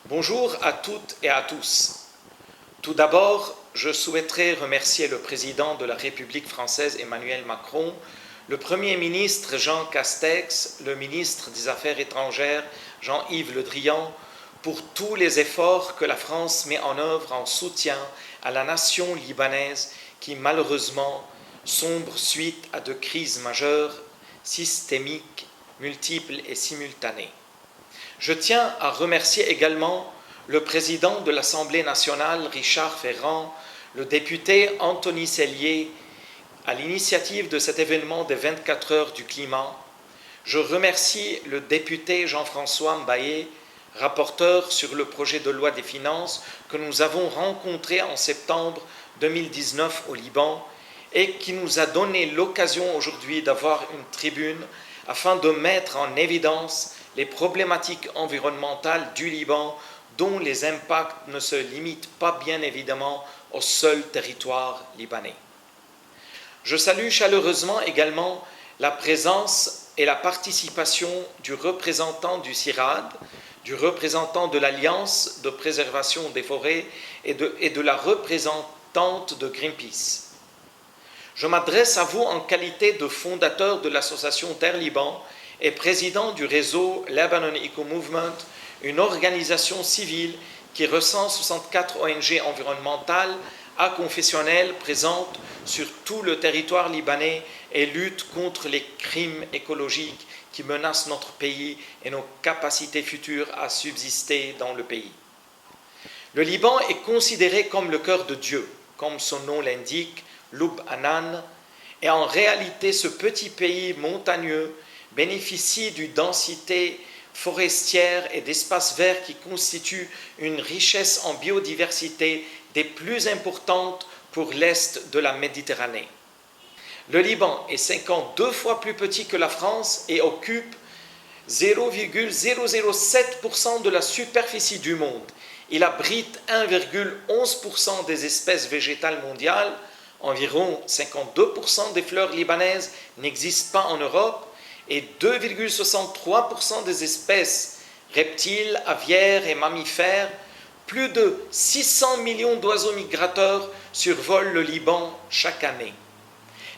Bonjour à toutes et à tous. Tout d'abord, je souhaiterais remercier le président de la République française Emmanuel Macron, le Premier ministre Jean Castex, le ministre des Affaires étrangères Jean-Yves Le Drian pour tous les efforts que la France met en œuvre en soutien à la nation libanaise qui malheureusement sombre suite à de crises majeures, systémiques, multiples et simultanées. Je tiens à remercier également le président de l'Assemblée nationale, Richard Ferrand, le député Anthony Sellier, à l'initiative de cet événement des 24 heures du climat. Je remercie le député Jean-François Mbaye, rapporteur sur le projet de loi des finances que nous avons rencontré en septembre 2019 au Liban et qui nous a donné l'occasion aujourd'hui d'avoir une tribune afin de mettre en évidence les problématiques environnementales du Liban dont les impacts ne se limitent pas bien évidemment au seul territoire libanais. Je salue chaleureusement également la présence et la participation du représentant du CIRAD, du représentant de l'Alliance de préservation des forêts et de la représentante de Greenpeace. Je m'adresse à vous en qualité de fondateur de l'association Terre Liban et président du réseau Lebanon Eco Movement, une organisation civile qui recense 64 ONG environnementales aconfessionnelles présentes sur tout le territoire libanais et lutte contre les crimes écologiques qui menacent notre pays et nos capacités futures à subsister dans le pays. Le Liban est considéré comme le cœur de Dieu, comme son nom l'indique, Lub Anan, et en réalité ce petit pays montagneux bénéficie d'une densité forestière et d'espaces verts qui constituent une richesse en biodiversité des plus importantes pour l'est de la Méditerranée. Le Liban est 52 fois plus petit que la France et occupe 0,007% de la superficie du monde. Il abrite 1,11% des espèces végétales mondiales. Environ 52% des fleurs libanaises n'existent pas en Europe et 2,63% des espèces reptiles, aviaires et mammifères. Plus de 600 millions d'oiseaux migrateurs survolent le Liban chaque année.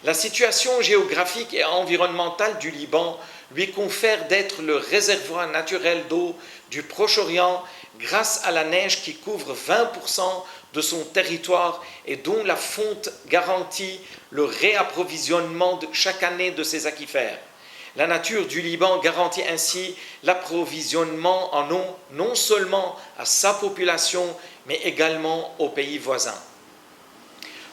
La situation géographique et environnementale du Liban lui confère d'être le réservoir naturel d'eau du Proche-Orient grâce à la neige qui couvre 20% de son territoire et dont la fonte garantit le réapprovisionnement chaque année de ses aquifères. La nature du Liban garantit ainsi l'approvisionnement en eau non seulement à sa population, mais également aux pays voisins.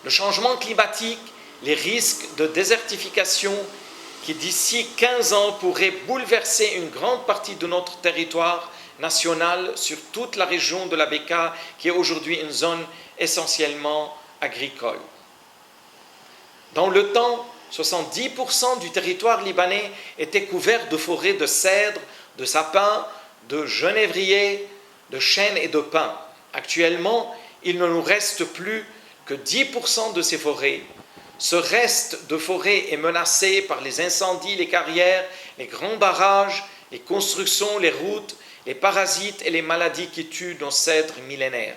Le changement climatique, les risques de désertification qui d'ici 15 ans pourraient bouleverser une grande partie de notre territoire national sur toute la région de la Bekaa, qui est aujourd'hui une zone essentiellement agricole. Dans le temps, 70% du territoire libanais était couvert de forêts de cèdres, de sapins, de genévriers, de chênes et de pins. Actuellement, il ne nous reste plus que 10% de ces forêts. Ce reste de forêt est menacé par les incendies, les carrières, les grands barrages, les constructions, les routes, les parasites et les maladies qui tuent nos cèdres millénaires.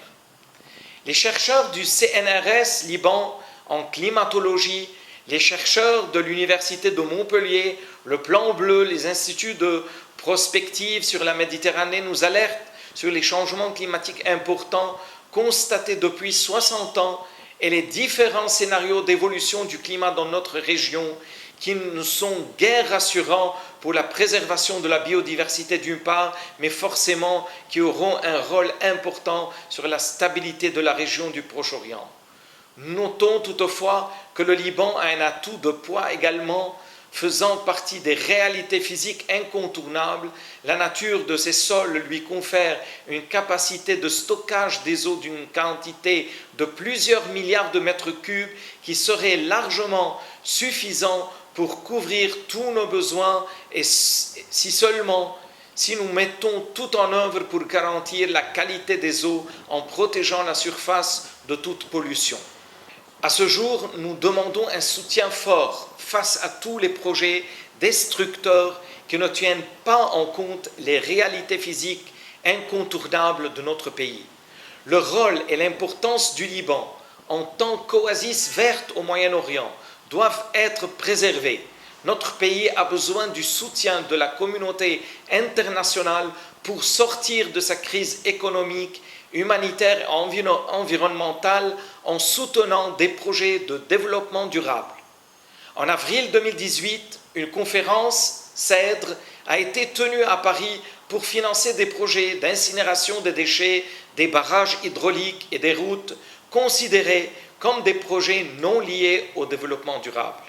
Les chercheurs du CNRS Liban en climatologie, les chercheurs de l'Université de Montpellier, le Plan Bleu, les instituts de prospective sur la Méditerranée nous alertent sur les changements climatiques importants constatés depuis 60 ans et les différents scénarios d'évolution du climat dans notre région qui ne sont guère rassurants pour la préservation de la biodiversité d'une part, mais forcément qui auront un rôle important sur la stabilité de la région du Proche-Orient. Notons toutefois que le Liban a un atout de poids également, faisant partie des réalités physiques incontournables. La nature de ses sols lui confère une capacité de stockage des eaux d'une quantité de plusieurs milliards de mètres cubes qui serait largement suffisant pour couvrir tous nos besoins et si nous mettons tout en œuvre pour garantir la qualité des eaux en protégeant la surface de toute pollution. À ce jour, nous demandons un soutien fort face à tous les projets destructeurs qui ne tiennent pas en compte les réalités physiques incontournable de notre pays. Le rôle et l'importance du Liban en tant qu'oasis verte au Moyen-Orient doivent être préservés. Notre pays a besoin du soutien de la communauté internationale pour sortir de sa crise économique, humanitaire et environnementale en soutenant des projets de développement durable. En avril 2018, une conférence CEDRE a été tenue à Paris pour financer des projets d'incinération des déchets, des barrages hydrauliques et des routes considérés comme des projets non liés au développement durable.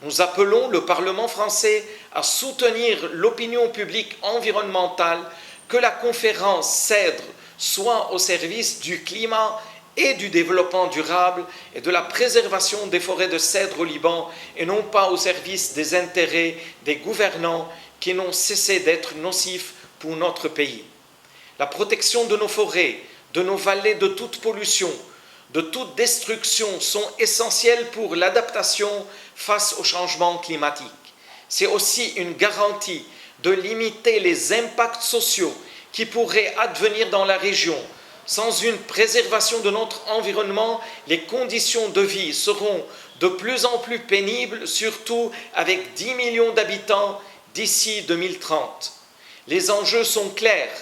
Nous appelons le Parlement français à soutenir l'opinion publique environnementale, que la conférence CEDRE soit au service du climat et du développement durable et de la préservation des forêts de cèdre au Liban et non pas au service des intérêts des gouvernants qui n'ont cessé d'être nocifs pour notre pays. La protection de nos forêts, de nos vallées de toute pollution, de toute destruction sont essentielles pour l'adaptation face au changement climatique. C'est aussi une garantie de limiter les impacts sociaux qui pourraient advenir dans la région. Sans une préservation de notre environnement, les conditions de vie seront de plus en plus pénibles, surtout avec 10 millions d'habitants d'ici 2030. Les enjeux sont clairs.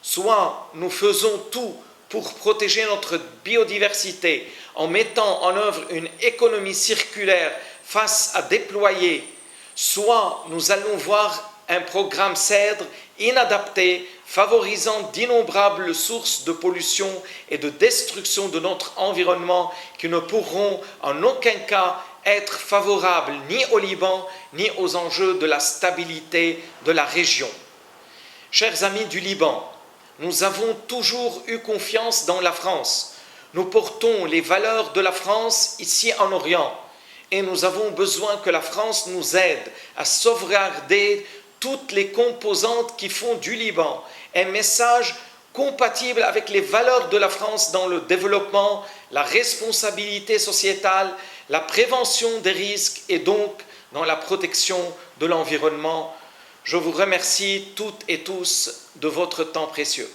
Soit nous faisons tout pour protéger notre biodiversité en mettant en œuvre une économie circulaire face à déployer, soit nous allons voir un programme CEDRE inadapté, favorisant d'innombrables sources de pollution et de destruction de notre environnement qui ne pourront en aucun cas être favorables ni au Liban ni aux enjeux de la stabilité de la région. Chers amis du Liban, nous avons toujours eu confiance dans la France. Nous portons les valeurs de la France ici en Orient et nous avons besoin que la France nous aide à sauvegarder toutes les composantes qui font du Liban un message compatible avec les valeurs de la France dans le développement, la responsabilité sociétale, la prévention des risques et donc dans la protection de l'environnement. Je vous remercie toutes et tous de votre temps précieux.